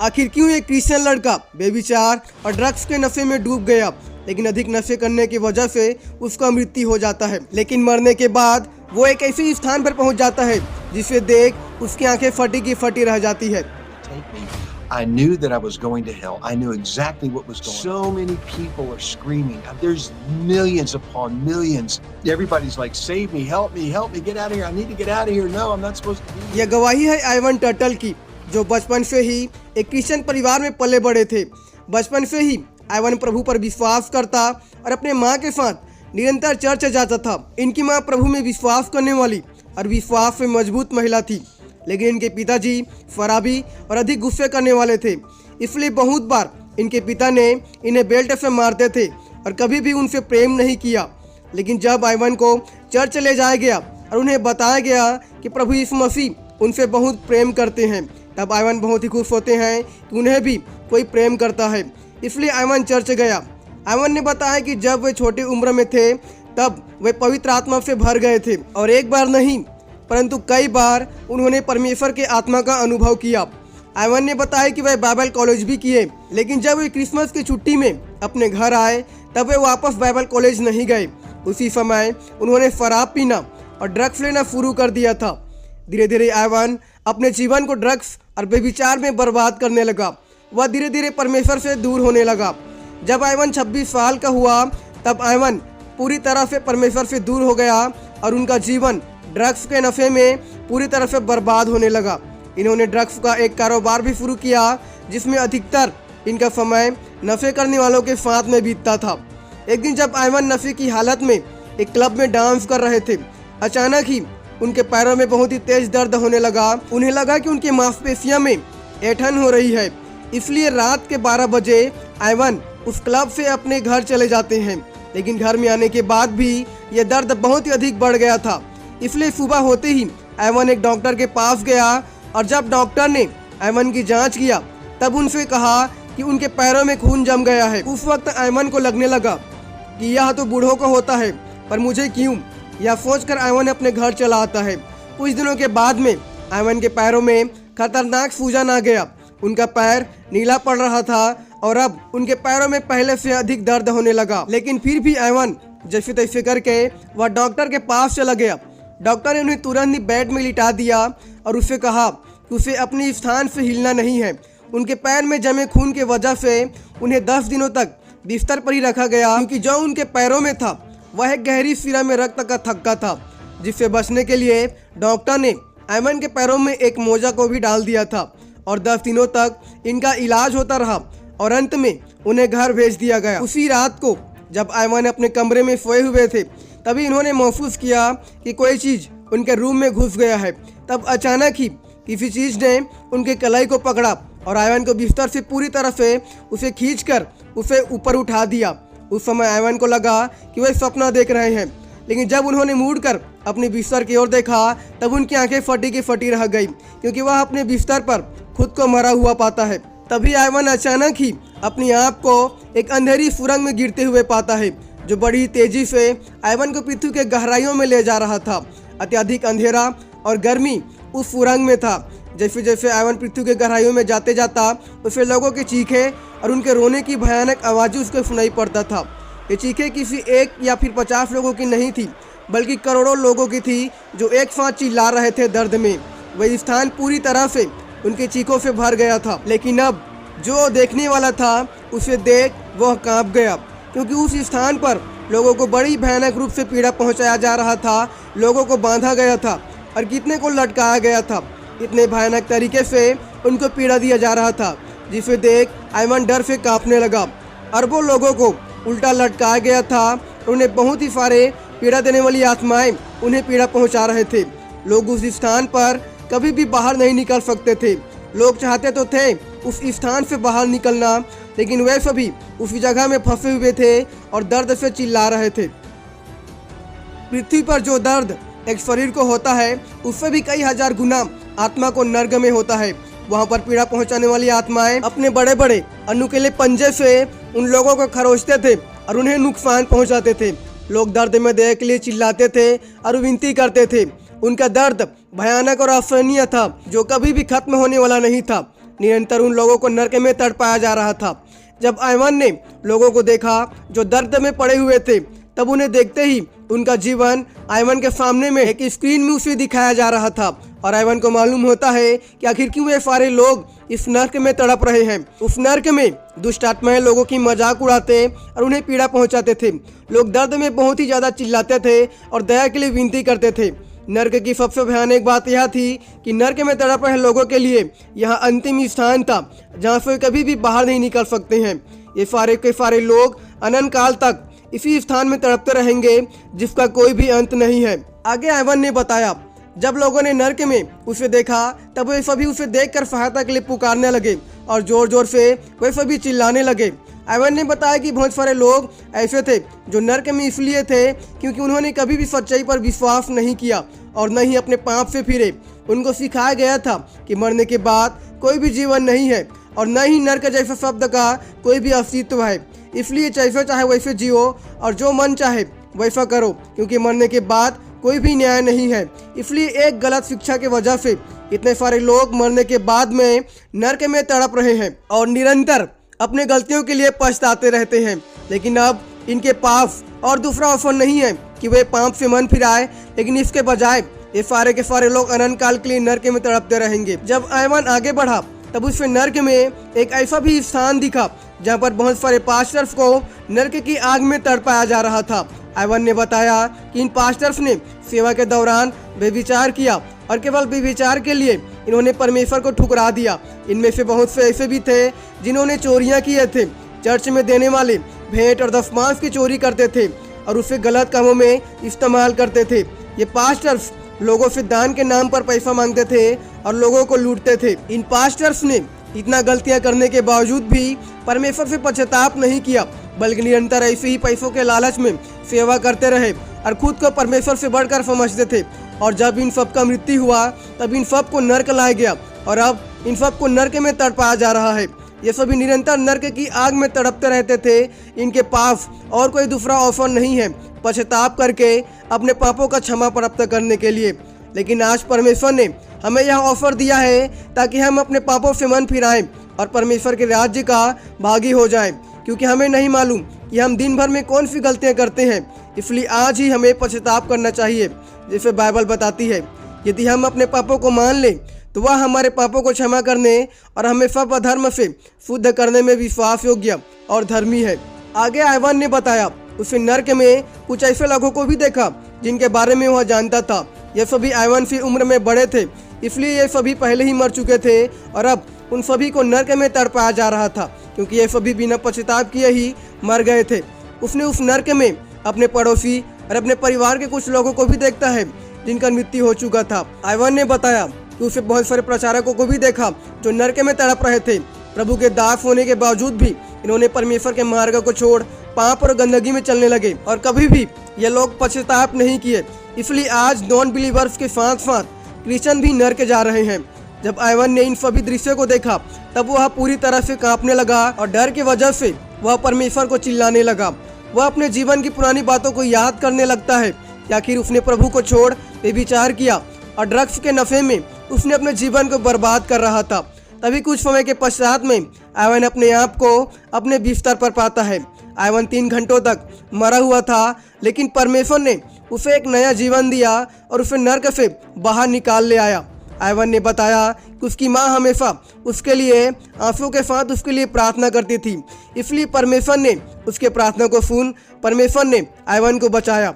आखिर क्यों एक क्रिश्चियन लड़का बेविचार और ड्रग्स के नशे में डूब गया, लेकिन अधिक नशे करने की वजह से उसका मृत्यु हो जाता है। लेकिन मरने के बाद वो एक ऐसे स्थान पर पहुंच जाता है जिसे देख उसकी आंखें फटी की फटी रह जाती है। I knew that I was going to hell. I knew exactly what was going on. So many people are screaming. There's millions upon millions. Everybody's like, save me, help me, get out of here. I need to get out of here. No, I'm not supposed to be here. यह गवाही है Ivan turtle की, जो बचपन से ही एक Christian परिवार में पले बड़े थे। बचपन से ही आइवन प्रभु पर विश्वास करता और अपने माँ के साथ निरंतर चर्च जाता था। इनकी माँ प्रभु में विश्वास करने वाली और विश्वास में मजबूत महिला थी, लेकिन इनके पिताजी शराबी और अधिक गुस्से करने वाले थे। इसलिए बहुत बार इनके पिता ने इन्हें बेल्ट से मारते थे और कभी भी उनसे प्रेम नहीं किया। लेकिन जब आइवन को चर्च ले जाया गया और उन्हें बताया गया कि प्रभु यीशु मसीह उनसे बहुत प्रेम करते हैं, तब आइवन बहुत ही खुश होते हैं कि उन्हें भी कोई प्रेम करता है। इसलिए आइवन चर्च गया। आइवन ने बताया कि जब वे छोटी उम्र में थे तब वे पवित्र आत्मा से भर गए थे और एक बार नहीं परंतु कई बार उन्होंने परमेश्वर के आत्मा का अनुभव किया। आइवन ने बताया कि वह बाइबल कॉलेज भी किए, लेकिन जब वे क्रिसमस की छुट्टी में अपने घर आए तब वे वापस बाइबल कॉलेज नहीं गए। उसी समय उन्होंने शराब पीना और ड्रग्स लेना शुरू कर दिया था। धीरे धीरे आइवन अपने जीवन को ड्रग्स और बेविचार में बर्बाद करने लगा। वह धीरे धीरे परमेश्वर से दूर होने लगा। जब आइवन 26 साल का हुआ तब आइवन पूरी तरह से परमेश्वर से दूर हो गया और उनका जीवन ड्रग्स के नशे में पूरी तरह से बर्बाद होने लगा। इन्होंने ड्रग्स का एक कारोबार भी शुरू किया जिसमें अधिकतर इनका समय नशे करने वालों के साथ में बीतता था। एक दिन जब आइवन नशे की हालत में एक क्लब में डांस कर रहे थे, अचानक ही उनके पैरों में बहुत ही तेज दर्द होने लगा। उन्हें लगा कि उनकी मांसपेशियों में ऐंठन हो रही है। इसलिए रात के 12 बजे आइवन उस क्लब से अपने घर चले जाते हैं, लेकिन घर में आने के बाद भी यह दर्द बहुत ही अधिक बढ़ गया था। इसलिए सुबह होते ही आइवन एक डॉक्टर के पास गया और जब डॉक्टर ने आइवन की जांच किया तब उनसे कहा कि उनके पैरों में खून जम गया है। उस वक्त आइवन को लगने लगा कि यह तो बूढ़ों को होता है, पर मुझे क्यों? यह सोचकर आइवन अपने घर चला आता है। कुछ दिनों के बाद में आइवन के पैरों में खतरनाक सूजन आ गया। उनका पैर नीला पड़ रहा था और अब उनके पैरों में पहले से अधिक दर्द होने लगा। लेकिन फिर भी आइवन जैसे तैसे करके वह डॉक्टर के पास चला गया। डॉक्टर ने उन्हें तुरंत ही बेड में लिटा दिया और उससे कहा कि उसे अपने स्थान से हिलना नहीं है। उनके पैर में जमे खून की वजह से उन्हें 10 दिनों तक बिस्तर पर ही रखा गया, क्योंकि जो उनके पैरों में था वह एक गहरी सिरा में रक्त का थक्का था, जिससे बचने के लिए डॉक्टर ने आइवन के पैरों में एक मोजा को भी डाल दिया था और 10 दिनों तक इनका इलाज होता रहा और अंत में उन्हें घर भेज दिया गया। उसी रात को जब आइवन अपने कमरे में सोए हुए थे तभी इन्होंने महसूस किया कि कोई चीज़ उनके रूम में घुस गया है। तब अचानक ही किसी चीज़ ने उनके कलाई को पकड़ा और आइवन को बिस्तर से पूरी तरह से उसे खींचकर उसे ऊपर उठा दिया। उस समय आइवन को लगा कि वे सपना देख रहे हैं, लेकिन जब उन्होंने मुड़कर अपने बिस्तर की ओर देखा तब उनकी आंखें फटी की फटी रह गई, क्योंकि वह अपने बिस्तर पर खुद को मरा हुआ पाता है। तभी आइवन अचानक ही अपनी आप को एक अंधेरी सुरंग में गिरते हुए पाता है, जो बड़ी तेजी से आइवन को पृथ्वी के गहराइयों में ले जा रहा था। अत्यधिक अंधेरा और गर्मी उस सुरंग में था। जैसे जैसे आइवन पृथ्वी के गहराइयों में जाते जाता उसे लोगों की चीखें और उनके रोने की भयानक आवाज़ें उसको सुनाई पड़ता था। ये चीखें किसी एक या फिर 50 लोगों की नहीं थी, बल्कि करोड़ों लोगों की थी जो एक साथ चिल्ला रहे थे दर्द में। वह स्थान पूरी तरह से उनकी चीखों से भर गया था। लेकिन अब जो देखने वाला था उसे देख वह कांप गया, क्योंकि उस स्थान पर लोगों को बड़ी भयानक रूप से पीड़ा पहुंचाया जा रहा था। लोगों को बांधा गया था और कितने को लटकाया गया था। इतने भयानक तरीके से उनको पीड़ा दिया जा रहा था, जिसे देख आइवन डर से कांपने लगा। अरबों लोगों को उल्टा लटकाया गया था और उन्हें बहुत ही सारे पीड़ा देने वाली आत्माएं उन्हें पीड़ा पहुंचा रहे थे। लोग उस स्थान पर कभी भी बाहर नहीं निकल सकते थे। लोग चाहते तो थे उस स्थान से बाहर निकलना, लेकिन वे सभी उसी जगह में फंसे हुए थे और दर्द से चिल्ला रहे थे। पृथ्वी पर जो दर्द एक शरीर को होता है उससे भी कई हजार गुना आत्मा को नर्क में होता है। वहाँ पर पीड़ा पहुँचाने वाली आत्माएं अपने बड़े बड़े अनुकेले पंजे से उन लोगों को खरोचते थे और उन्हें नुकसान पहुँचाते थे। लोग दर्द में दया के लिए चिल्लाते थे और विनती करते थे। उनका दर्द भयानक और असहनीय था, जो कभी भी खत्म होने वाला नहीं था। निरंतर उन लोगों को नरक में तड़पाया जा रहा था। जब आयवन ने लोगों को देखा जो दर्द में पड़े हुए थे, तब उन्हें देखते ही उनका जीवन आयवन के सामने में एक स्क्रीन में उसे दिखाया जा रहा था और आयवन को मालूम होता है कि आखिर क्यों ये सारे लोग इस नर्क में तड़प रहे हैं। उस नर्क में दुष्ट आत्माएं लोगों की मजाक उड़ाते और उन्हें पीड़ा पहुंचाते थे। लोग दर्द में बहुत ही ज्यादा चिल्लाते थे और दया के लिए विनती करते थे। नर्क की सबसे भयानक बात यह थी कि नर्क में तड़प रहे लोगों के लिए यह अंतिम स्थान था जहाँ से कभी भी बाहर नहीं निकल सकते हैं। ये सारे के सारे लोग अनंत काल तक इसी स्थान में तड़पते रहेंगे जिसका कोई भी अंत नहीं है। आगे आयवन ने बताया, जब लोगों ने नर्क में उसे देखा तब वे सभी उसे देखकर सहायता के लिए पुकारने लगे और जोर जोर से वे सभी चिल्लाने लगे। आयवन ने बताया कि बहुत सारे लोग ऐसे थे जो नर्क में इसलिए थे क्योंकि उन्होंने कभी भी सच्चाई पर विश्वास नहीं किया और न ही अपने पाप से फिरे। उनको सिखाया गया था कि मरने के बाद कोई भी जीवन नहीं है और न ही नर्क जैसे शब्द का कोई भी अस्तित्व है। इसलिए जैसे चाहे वैसे जियो और जो मन चाहे वैसा करो, क्योंकि मरने के बाद कोई भी न्याय नहीं है। इसलिए एक गलत शिक्षा की वजह से इतने सारे लोग मरने के बाद में नर्क में तड़प रहे हैं और निरंतर अपने गलतियों के लिए पछताते रहते हैं। लेकिन अब इनके पास और दूसरा ऑप्शन नहीं है कि वे पाप से मन फिराए, लेकिन इसके बजाय ये सारे के सारे लोग अनंत काल के लिए नर्क में तड़पते रहेंगे। जब आयवन आगे बढ़ा तब उसे नर्क में एक ऐसा भी स्थान दिखा जहाँ पर बहुत सारे पास्टर्स को नर्क की आग में तड़पाया जा रहा था। आयवन ने बताया कि इन पास्टर्स ने सेवा के दौरान व्यभिचार किया और केवल व्यभिचार के लिए इन्होंने परमेश्वर को ठुकरा दिया। इनमें से बहुत से ऐसे भी थे जिन्होंने चोरियां किए थे। चर्च में देने वाले भेंट और दशमांश की चोरी करते थे और उसे गलत कामों में इस्तेमाल करते थे। ये पास्टर्स लोगों से दान के नाम पर पैसा मांगते थे और लोगों को लूटते थे। इन पास्टर्स ने इतना गलतियां करने के बावजूद भी परमेश्वर से पश्चाताप नहीं किया, बल्कि निरंतर ऐसे ही पैसों के लालच में सेवा करते रहे और खुद को परमेश्वर से बढ़कर समझते थे। और जब इन सब का मृत्यु हुआ तब इन सब को नर्क लाया गया और अब इन सब को नर्क में तड़पाया जा रहा है। ये सभी निरंतर नर्क की आग में तड़पते रहते थे। इनके पास और कोई दूसरा ऑप्शन नहीं है पश्चाताप करके अपने पापों का क्षमा प्राप्त करने के लिए। लेकिन आज परमेश्वर ने हमें यह ऑफर दिया है ताकि हम अपने पापों से मन फिराएं और परमेश्वर के राज्य का भागी हो जाएं, क्योंकि हमें नहीं मालूम कि हम दिन भर में कौन सी गलतियां करते हैं। इसलिए आज ही हमें पश्चाताप करना चाहिए, जैसे बाइबल बताती है। यदि हम अपने पापों को मान लें तो वह हमारे पापों को क्षमा करने और हमें सब अधर्म से शुद्ध करने में विश्वास योग्य और धर्मी है। आगे आयवन ने बताया उसे नर्क में कुछ ऐसे लोगों को भी देखा जिनके बारे में वह जानता था। ये सभी आयवन की उम्र में बड़े थे, इसलिए ये सभी पहले ही मर चुके थे और अब उन सभी को नर्क में तड़पाया जा रहा था, क्योंकि ये सभी बिना पश्चाताप किए ही मर गए थे। उसने उस नर्क में अपने पड़ोसी और अपने परिवार के कुछ लोगों को भी देखता है जिनका मृत्यु हो चुका था। आयवन ने बताया कि उसे बहुत सारे प्रचारकों को भी देखा जो नर्क में तड़प रहे थे। प्रभु के दास होने के बावजूद भी इन्होंने परमेश्वर के मार्ग को छोड़ पाप और गंदगी में चलने लगे और कभी भी ये लोग पश्चाताप नहीं किए। इसलिए आज नॉन बिलीवर्स के साथ साथ क्रिश्चियन भी नर्क जा रहे हैं। जब आयवन ने इन सभी दृश्यों को देखा तब वह पूरी तरह से कांपने लगा और डर की वजह से वह परमेश्वर को चिल्लाने लगा। वह अपने जीवन की पुरानी बातों को याद करने लगता है कि आखिर उसने प्रभु को छोड़ व्यभिचार किया और ड्रग्स के नशे में उसने अपने जीवन को बर्बाद कर रहा था। तभी कुछ समय के पश्चात में आयवन अपने आप को अपने बिस्तर पर पाता है। आयवन 3 घंटों तक मरा हुआ था, लेकिन परमेश्वर ने उसे एक नया जीवन दिया और उसे नर्क से बाहर निकाल ले आया। आयवन ने बताया कि उसकी माँ हमेशा उसके लिए आंसू के साथ उसके लिए प्रार्थना करती थी। इसलिए परमेश्वर ने उसके प्रार्थना को सुन परमेश्वर ने आयवन को बचाया।